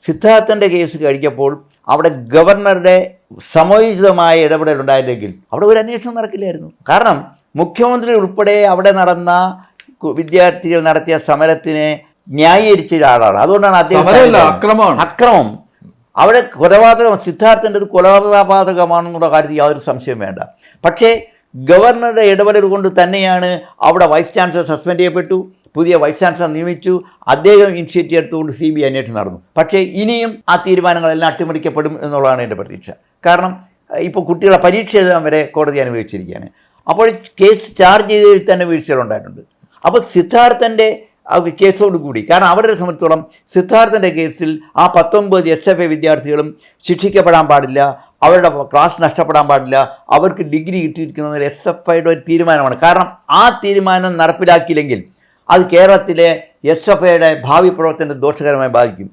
സിദ്ധാർത്ഥൻ്റെ case കഴിഞ്ഞപ്പോൾ അവിടെ ഗവർണറുടെ സമയോചിതമായ ഇടപെടലുണ്ടായില്ലെങ്കിൽ അവിടെ ഒരു അന്വേഷണം നടക്കില്ലായിരുന്നു. കാരണം മുഖ്യമന്ത്രി ഉൾപ്പെടെ അവിടെ നടന്ന വിദ്യാർത്ഥികൾ നടത്തിയ സമരത്തിനെ ന്യായീകരിച്ച ഒരാളാണ്. അതുകൊണ്ടാണ് അക്രമം അവിടെ കൊലപാതകം, സിദ്ധാർത്ഥൻ്റെത് കൊലപാതകമാണെന്നുള്ള കാര്യത്തിൽ യാതൊരു സംശയം വേണ്ട. പക്ഷേ ഗവർണറുടെ ഇടപെടൽ കൊണ്ട് തന്നെയാണ് അവിടെ വൈസ് ചാൻസലർ സസ്പെൻഡ് ചെയ്യപ്പെട്ടു, പുതിയ വൈസ് ചാൻസലർ നിയമിച്ചു, അദ്ദേഹം ഇനിഷ്യേറ്റീവ് എടുത്തുകൊണ്ട് CBI അന്വേഷണം നടന്നു. പക്ഷേ ഇനിയും ആ തീരുമാനങ്ങളെല്ലാം അട്ടിമറിക്കപ്പെടും എന്നുള്ളതാണ് എൻ്റെ പ്രതീക്ഷ. കാരണം ഇപ്പോൾ കുട്ടികളെ പരീക്ഷ എഴുതാൻ വരെ കോടതി അനുവദിച്ചിരിക്കുകയാണ്. അപ്പോൾ കേസ് ചാർജ് ചെയ്തതിൽ തന്നെ വീഴ്ചകളുണ്ടായിട്ടുണ്ട്. അപ്പോൾ സിദ്ധാർത്ഥൻ്റെ കേസോടുകൂടി, കാരണം അവരെ സംബന്ധിച്ചോളം സിദ്ധാർത്ഥൻ്റെ കേസിൽ ആ 19 SFI വിദ്യാർത്ഥികളും ശിക്ഷിക്കപ്പെടാൻ പാടില്ല, അവരുടെ ക്ലാസ് നഷ്ടപ്പെടാൻ പാടില്ല, അവർക്ക് ഡിഗ്രി കിട്ടിയിരിക്കുന്നത് SFIയുടെ ഒരു തീരുമാനമാണ്. കാരണം ആ തീരുമാനം നടപ്പിലാക്കിയില്ലെങ്കിൽ അത് കേരളത്തിലെ SFIയുടെ ഭാവി പ്രവർത്തനത്തെ ദോഷകരമായി ബാധിക്കും.